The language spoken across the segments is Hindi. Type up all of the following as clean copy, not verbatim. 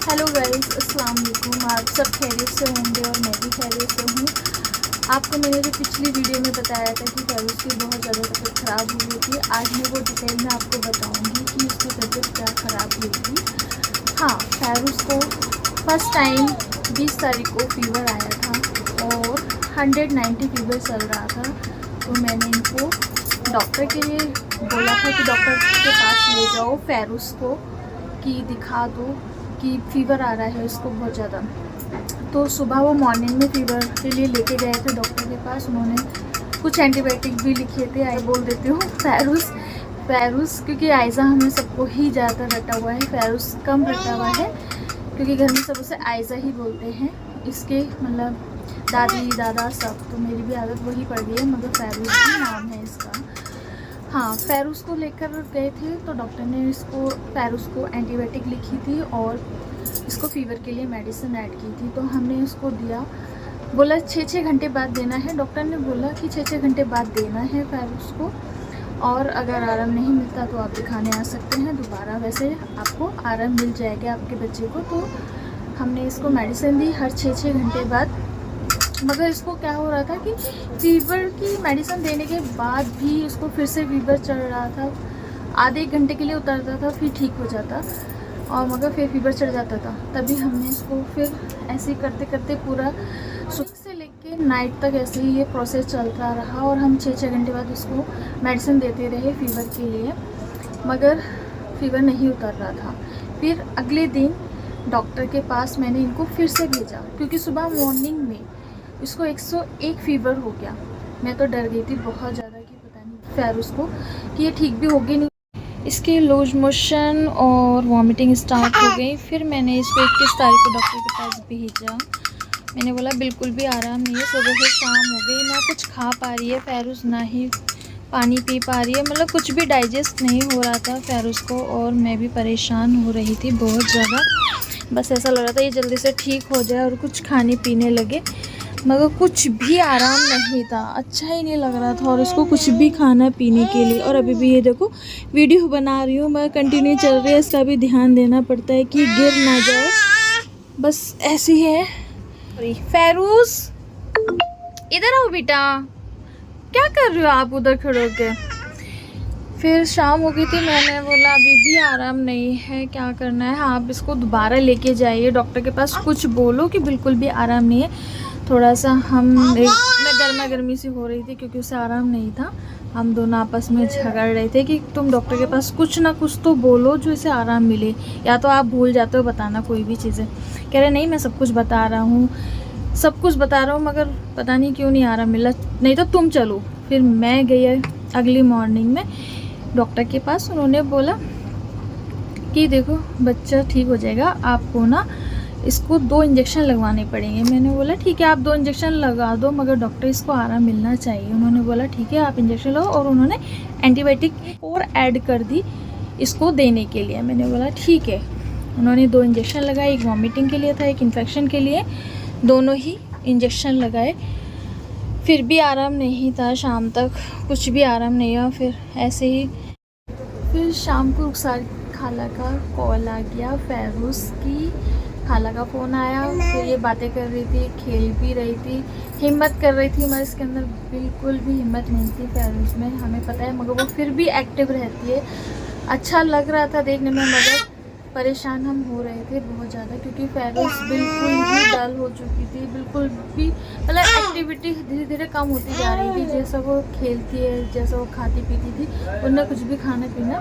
हेलो गाइस, अस्सलाम वालेकुम। आप सब खैरियत से होंगे और मैं भी खैरियत से हूँ। आपको मैंने जो पिछली वीडियो में बताया था कि फैरूज़ की बहुत ज़्यादा तबीयत ख़राब हुई थी, आज मैं वो डिटेल में आपको बताऊँगी कि उसकी तबीयत क्या ख़राब हुई थी। हाँ, फैरूज़ को फर्स्ट टाइम 20 तारीख को फ़ीवर आया था और 190 फ़ीवर चल रहा था। तो मैंने इनको डॉक्टर के लिए बोला था कि डॉक्टर के पास ले जाओ फैरूज़ को, कि दिखा दो कि फ़ीवर आ रहा है उसको बहुत ज़्यादा। तो सुबह वो मॉर्निंग में फ़ीवर के लिए लेके गए थे डॉक्टर के पास। उन्होंने कुछ एंटीबायोटिक भी लिखे थे। आई बोल देती हूँ फैरूज़ क्योंकि आयज़ा हमें सबको ही ज़्यादा रटा हुआ है, फैरूज़ कम रटा हुआ है क्योंकि घर में सब उसे आयज़ा ही बोलते हैं। इसके मतलब दादी दादा सब, तो मेरी भी आदत वही पड़ गई है, मगर फैरूज़ ही नाम है इसका। हाँ, फैरूज़ को लेकर गए थे तो डॉक्टर ने फैरूज़ को एंटीबायोटिक लिखी थी और इसको फ़ीवर के लिए मेडिसिन ऐड की थी। तो हमने इसको दिया, बोला 6-6 घंटे बाद देना है। डॉक्टर ने बोला कि 6-6 घंटे बाद देना है फैरूज़ को, और अगर आराम नहीं मिलता तो आप दिखाने आ सकते हैं दोबारा। वैसे आपको आराम मिल जाएगा आपके बच्चे को। तो हमने इसको मेडिसिन दी हर 6-6 घंटे बाद। मगर इसको क्या हो रहा था कि फ़ीवर की मेडिसिन देने के बाद भी इसको फिर से फ़ीवर चढ़ रहा था। आधे एक घंटे के लिए उतरता था, फिर ठीक हो जाता, और मगर फिर फ़ीवर चढ़ जाता था। तभी हमने इसको फिर ऐसे ही करते करते पूरा सुबह से लेके नाइट तक ऐसे ही ये प्रोसेस चलता रहा, और हम 6-6 घंटे बाद उसको मेडिसिन देते रहे फ़ीवर के लिए, मगर फ़ीवर नहीं उतर रहा था। फिर अगले दिन डॉक्टर के पास मैंने इनको फिर से भेजा क्योंकि सुबह मॉर्निंग में इसको 101 फ़ीवर हो गया। मैं तो डर गई थी बहुत ज़्यादा कि पता नहीं फैरूज़ को कि ये ठीक भी होगी नहीं। इसके लूज मोशन और वॉमिटिंग स्टार्ट हो गई। फिर मैंने इसको 21 तारीख को डॉक्टर के पास भेजा। मैंने बोला बिल्कुल भी आराम नहीं है, सुबह से शाम हो गई, ना कुछ खा पा रही है फैरूज़, ना ही पानी पी पा रही है, मतलब कुछ भी डाइजेस्ट नहीं हो रहा था फैरूज़ को। और मैं भी परेशान हो रही थी बहुत ज़्यादा। बस ऐसा लग रहा था ये जल्दी से ठीक हो जाए और कुछ खाने पीने लगे, मगर कुछ भी आराम नहीं था, अच्छा ही नहीं लग रहा था। और उसको कुछ भी खाना पीने के लिए, और अभी भी ये देखो वीडियो बना रही हूँ मैं, कंटिन्यू चल रही है, इसका भी ध्यान देना पड़ता है कि गिर ना जाए। बस ऐसी है। फैरूज़ इधर आओ बेटा, क्या कर रहे हो आप उधर खड़े होके। फिर शाम हो गई थी, मैंने बोला अभी भी आराम नहीं है, क्या करना है। हाँ, आप इसको दोबारा लेके जाइए डॉक्टर के पास, कुछ बोलो कि बिल्कुल भी आराम नहीं है। थोड़ा सा मैं गर्मा गर्मी सी हो रही थी क्योंकि उसे आराम नहीं था। हम दोनों आपस में झगड़ रहे थे कि तुम डॉक्टर के पास कुछ ना कुछ तो बोलो जो इसे आराम मिले, या तो आप भूल जाते हो बताना कोई भी चीज़ें। कह रहे नहीं, मैं सब कुछ बता रहा हूँ, सब कुछ बता रहा हूँ, मगर पता नहीं क्यों नहीं आराम मिला, नहीं तो तुम चलो। फिर मैं गई अगली मॉर्निंग में डॉक्टर के पास। उन्होंने बोला कि देखो बच्चा ठीक हो जाएगा, आपको ना इसको 2 इंजेक्शन लगवाने पड़ेंगे। मैंने बोला ठीक है, आप 2 इंजेक्शन लगा दो, मगर डॉक्टर इसको आराम मिलना चाहिए। उन्होंने बोला ठीक है, आप इंजेक्शन लो, और उन्होंने एंटीबायोटिक और ऐड कर दी इसको देने के लिए। मैंने बोला ठीक है। उन्होंने 2 इंजेक्शन लगाए, एक वॉमिटिंग के लिए था, एक इन्फेक्शन के लिए, दोनों ही इंजेक्शन लगाए। फिर भी आराम नहीं था, शाम तक कुछ भी आराम नहीं हुआ। फिर ऐसे ही फिर शाम को रुखसार खाला का कॉल आ गया, फैरूज़ की खाला का फ़ोन आया। फिर ये बातें कर रही थी, खेल भी रही थी, हिम्मत कर रही थी, मगर इसके अंदर बिल्कुल भी हिम्मत नहीं थी फैरूज़ में, हमें पता है, मगर वो फिर भी एक्टिव रहती है। अच्छा लग रहा था देखने में, मगर परेशान हम हो रहे थे बहुत ज़्यादा क्योंकि फैरूज़ बिल्कुल ही डल हो चुकी थी, बिल्कुल भी मतलब एक्टिविटी धीरे धीरे कम होती जा रही थी। जैसा वो खेलती है, जैसा वो खाती पीती थी, उनने कुछ भी खाना पीना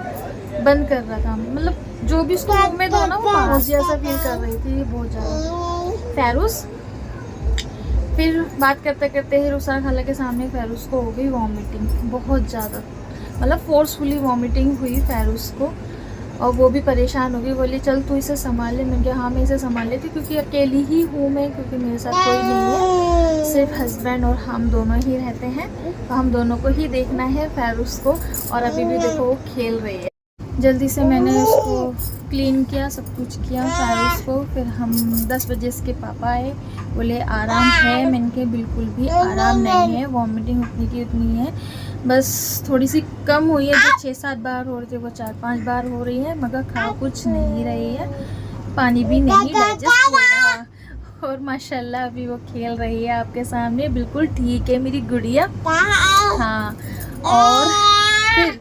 बंद कर रहा था, मतलब जो भी उसको मुँह में दो ना वो पास जैसा फील कर रही थी बहुत ज़्यादा फैरूज़। फिर बात करते करते ही रुखसार खाला के सामने फैरूज़ को हो गई वॉमिटिंग बहुत ज़्यादा, मतलब फोर्सफुली वॉमिटिंग हुई फैरूज़ को, और वो भी परेशान हो गई। बोली चल तू इसे संभाल ले। मैंने कहा हाँ मैं इसे संभाल लेती, क्योंकि अकेली ही हूँ मैं, क्योंकि मेरे साथ कोई नहीं है, सिर्फ हस्बैंड और हम दोनों ही रहते हैं, तो हम दोनों को ही देखना है फैरूज़ को। और अभी भी देखो वो खेल रही है। जल्दी से मैंने उसको क्लीन किया, सब कुछ किया फैरूज़ को। फिर हम 10 बजे इसके पापा आए, बोले आराम है। मैंने कहा बिल्कुल भी आराम नहीं है, वॉमिटिंग उतनी की उतनी है, बस थोड़ी सी कम हुई है। जो 6-7 बार हो रही थी वो 4-5 बार हो रही है, मगर खा कुछ नहीं रही है। पानी भी नहीं डाइजेस्ट हो रहा। और माशाल्लाह अभी वो खेल रही है आपके सामने, बिल्कुल ठीक है मेरी गुड़िया। हाँ, और फिर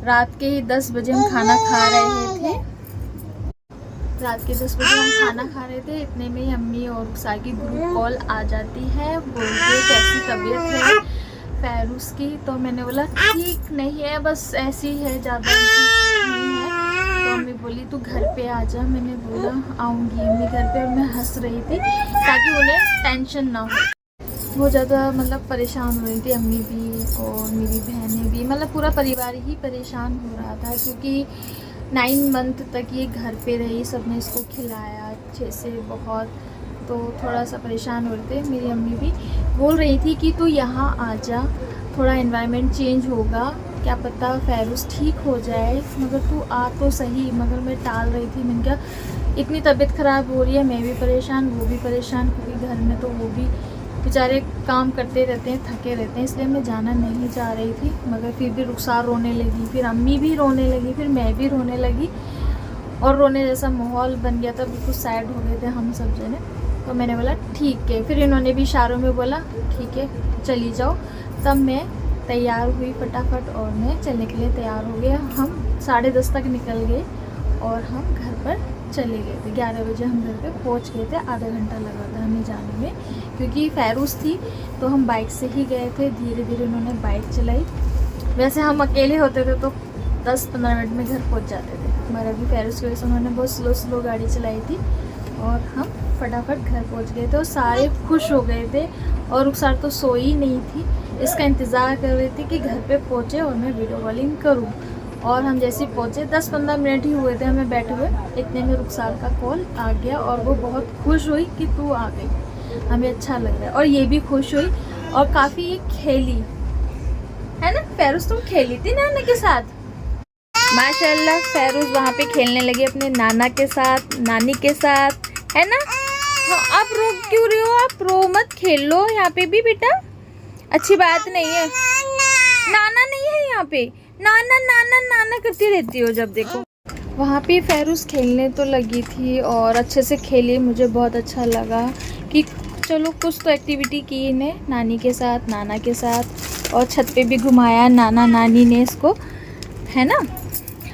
रात के 10 बजे हम खाना खा रहे थे। रात के 10 बजे हम खाना खा रहे थे, इतने में ही अम्मी और रुखसार की ग्रुप कॉल आ जाती है, बोलते कैसी तबीयत है फैरूस की। तो मैंने बोला ठीक नहीं है, बस ऐसी है, ज़्यादा नहीं है। तो अम्मी बोली तू घर पे आ जा। मैंने बोला आऊँगी अम्मी घर पे, और मैं हंस रही थी ताकि उन्हें टेंशन ना हो। बहुत ज़्यादा मतलब परेशान हो रही थी अम्मी भी और मेरी बहनें भी, मतलब पूरा परिवार ही परेशान हो रहा था, क्योंकि 9 मंथ तक ये घर पे रही, सबने इसको खिलाया अच्छे से बहुत, तो थोड़ा सा परेशान हो रहे थे। मेरी अम्मी भी बोल रही थी कि तू यहाँ आ जा, थोड़ा एनवायरनमेंट चेंज होगा, क्या पता फैरूस ठीक हो जाए, मगर तू आ तो सही। मगर मैं टाल रही थी, मैंने कहा इतनी तबीयत ख़राब हो रही है, मैं भी परेशान, वो भी परेशान, क्योंकि घर में तो वो भी बेचारे काम करते रहते हैं, थके रहते हैं, इसलिए मैं जाना नहीं चाह रही थी। मगर फिर भी रुखसार रोने लगी, फिर अम्मी भी रोने लगी, फिर मैं भी रोने लगी, और रोने जैसा माहौल बन गया था, बिल्कुल सैड हो गए थे हम सब जने। तो मैंने बोला ठीक है, फिर इन्होंने भी इशारों में बोला ठीक है चली जाओ। तब मैं तैयार हुई फटाफट और मैं चलने के लिए तैयार हो गया। हम 10:30 तक निकल गए और हम घर पर चले गए थे। 11 बजे हम घर पे पहुंच गए थे। आधा घंटा लगा था हमें जाने में, क्योंकि फैरूस थी तो हम बाइक से ही गए थे। धीरे धीरे उन्होंने बाइक चलाई, वैसे हम अकेले होते थे तो 10-15 मिनट में घर पहुंच जाते थे, हमारा भी फैरूस की वजह से उन्होंने बहुत स्लो गाड़ी चलाई थी, और हम फटाफट घर पहुंच गए थे। और सारे खुश हो गए थे, और रुखसार तो सोई नहीं थी, इसका इंतज़ार कर रही थी कि घर पे पहुंचे और मैं वीडियो कॉलिंग करूं। और हम जैसे ही पहुंचे 10-15 मिनट ही हुए थे हमें बैठे हुए, इतने में रुखसार का कॉल आ गया, और वो बहुत खुश हुई कि तू आ गई, हमें अच्छा लग रहा है। और ये भी खुश हुई और काफ़ी खेली, है ना फैरूस, तुम खेली थी नाना के साथ। माशाल्लाह फैरूस वहाँ पे खेलने लगी अपने नाना के साथ, नानी के साथ, है ना। हाँ, आप रो क्यों रहे हो, आप रो मत, खेल लो यहाँ पे भी बेटा, अच्छी बात नहीं है। नाना नहीं है यहाँ पे, नाना नाना नाना करती रहती हो जब देखो। वहाँ पे फैरूस खेलने तो लगी थी और अच्छे से खेली, मुझे बहुत अच्छा लगा कि चलो कुछ तो एक्टिविटी की इन्हें नानी के साथ, नाना के साथ, और छत पे भी घुमाया नाना नानी ने इसको, है ना।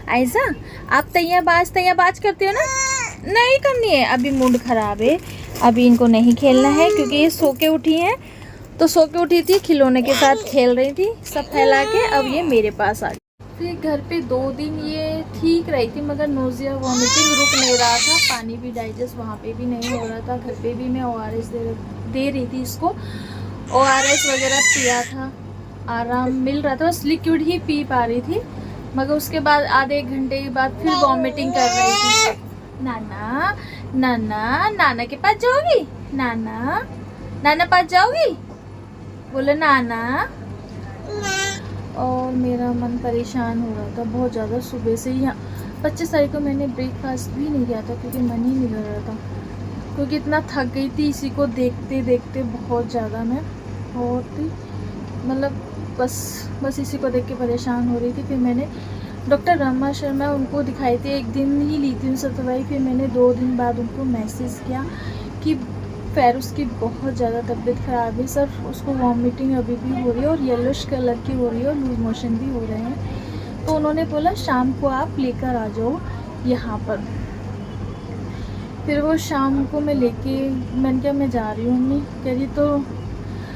आयजा आप तैयाबाज करते हो ना, नहीं करनी है, अभी मूड ख़राब है, अभी इनको नहीं खेलना है, क्योंकि ये सो के उठी हैं। तो सो के उठी थी, खिलौने के साथ खेल रही थी सब फैला के, अब ये मेरे पास आ गई। फिर घर पे 2 दिन ये ठीक रही थी, मगर नोज़िया वॉमिटिंग रुक नहीं रहा था, पानी भी डाइजेस्ट वहाँ पे भी नहीं हो रहा था। घर पे भी मैं ORS दे रही थी इसको, ORS वगैरह पिया था, आराम मिल रहा था, बस लिक्विड ही पी पा रही थी। मगर उसके बाद आधे 1 घंटे के बाद फिर वॉमिटिंग कर रही थी। नाना नाना नाना के पास जाओगी, नाना नाना पास जाओगी, बोलो नाना। और मेरा मन परेशान हो रहा था बहुत ज़्यादा, सुबह से ही 25 तारीख को मैंने ब्रेकफास्ट भी नहीं किया था, क्योंकि मन ही नहीं कर रहा था, क्योंकि इतना थक गई थी इसी को देखते देखते, बहुत ज़्यादा मैं बहुत ही मतलब बस इसी को देख के परेशान हो रही थी। फिर मैंने डॉक्टर रमा शर्मा उनको दिखाई थी, 1 दिन ही ली थी उनसे दवाई। फिर मैंने 2 दिन बाद उनको मैसेज किया कि फैरूस की बहुत ज़्यादा तबीयत ख़राब है सर, उसको वॉमिटिंग अभी भी हो रही है और येलोश कलर की हो रही है और लूज मोशन भी हो रहे हैं। तो उन्होंने बोला शाम को आप लेकर आ जाओ यहाँ पर। फिर वो शाम को मैं मैंने कहा मैं जा रही हूँ मम्मी, कह रही तो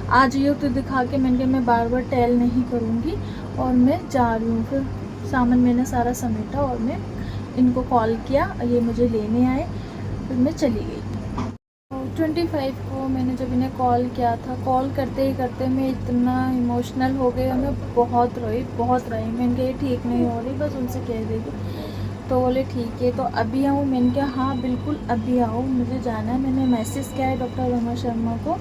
आ जाइए तो दिखा के। मैंने कहा मैं बार बार टैल नहीं करूँगी और मैं जा रही हूँ। फिर सामान मैंने सारा समेटा और मैं इनको कॉल किया, ये मुझे लेने आए, फिर मैं चली गई। 25 को मैंने जब इन्हें कॉल किया था, कॉल करते ही करते मैं इतना इमोशनल हो गई, मैं बहुत रोई। मैंने कहा ये ठीक नहीं हो रही, बस उनसे कह देगी। तो बोले ठीक है तो अभी आऊँ, मैंने कहा हाँ बिल्कुल अभी आओ, मुझे जाना है। मैंने मैसेज किया है डॉक्टर रमा शर्मा को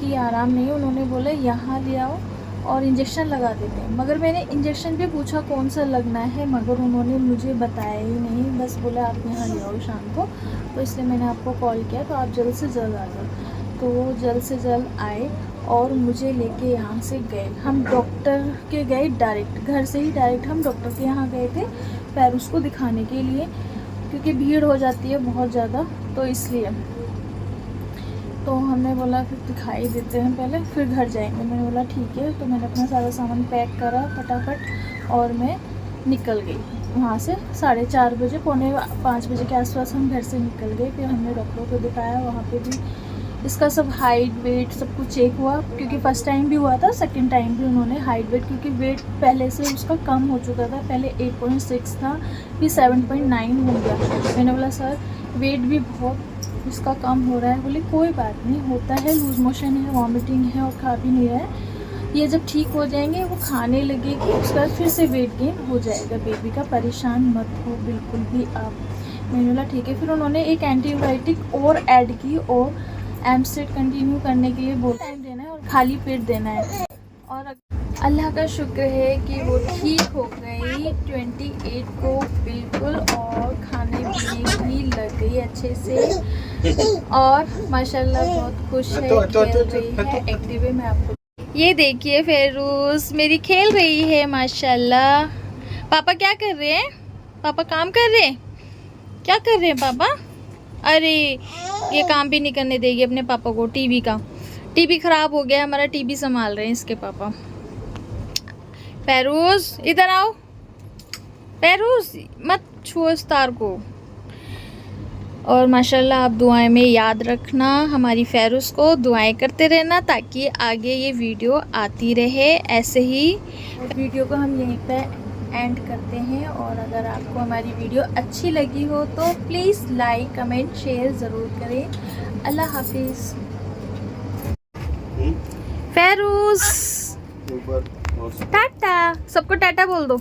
कि आराम नहीं है, उन्होंने बोला यहाँ ले आओ और इंजेक्शन लगा देते हैं। मगर मैंने इंजेक्शन भी पूछा कौन सा लगना है, मगर उन्होंने मुझे बताया ही नहीं, बस बोला आप यहाँ ले आओ शाम को। तो इसलिए मैंने आपको कॉल किया, तो आप जल्द से जल्द आ जाओ। तो वो जल्द से जल्द आए और मुझे लेके यहाँ से गए। हम डॉक्टर के गए डायरेक्ट, घर से ही डायरेक्ट हम डॉक्टर के यहाँ गए थे फैरूस को दिखाने के लिए। क्योंकि भीड़ हो जाती है बहुत ज़्यादा, तो इसलिए तो हमने बोला फिर दिखाई देते हैं पहले, फिर घर जाएंगे। मैंने बोला ठीक है। तो मैंने अपना सारा सामान पैक करा फटाफट और मैं निकल गई वहाँ से। 4:30 बजे, 4:45 बजे के आसपास हम घर से निकल गए। फिर हमने डॉक्टर को दिखाया, वहाँ पे भी इसका सब हाइट वेट सब कुछ चेक हुआ, क्योंकि फ़र्स्ट टाइम भी हुआ था, सेकंड टाइम भी उन्होंने हाइट वेट, क्योंकि वेट पहले से उसका कम हो चुका था। पहले 8.6 था, फिर 7.9 हो गया। मैंने बोला सर वेट भी बहुत इसका कम हो रहा है। बोले कोई बात नहीं, होता है, लूज़ मोशन है, वॉमिटिंग है और खा भी नहीं रहा है। ये जब ठीक हो जाएंगे, वो खाने लगेगी, उसके बाद फिर से वेट गेन हो जाएगा बेबी का। परेशान मत हो बिल्कुल भी आप। मैंने बोला ठीक है। फिर उन्होंने एक एंटीबायोटिक और ऐड की और एमसेट कंटिन्यू करने के लिए बोला, टाइम देना है और खाली पेट देना है। और अल्लाह का शुक्र है कि वो ठीक हो गई 28 को बिल्कुल, और खाने पीने भी लग गई अच्छे से, और माशाल्लाह बहुत खुश है, खेल रही है, एक्टिव है। मैं आपको ये देखिए फेरूज मेरी खेल रही है माशाल्लाह। पापा क्या कर रहे हैं? पापा काम कर रहे हैं? क्या कर रहे हैं पापा? अरे ये काम भी नहीं करने देगी अपने पापा को। टीवी ख़राब हो गया, हमारा टीवी संभाल रहे हैं इसके पापा। फेरूज इधर आओ, फेरूज मत छुओ इस तार को। और माशाल्लाह आप दुआएं में याद रखना हमारी फेरूज को, दुआएं करते रहना ताकि आगे ये वीडियो आती रहे ऐसे ही। वीडियो को हम यहीं पे एंड करते हैं, और अगर आपको हमारी वीडियो अच्छी लगी हो तो प्लीज़ लाइक कमेंट शेयर ज़रूर करें। अल्लाह हाफिज़। फेरूज टाटा, सबको टाटा बोल दो।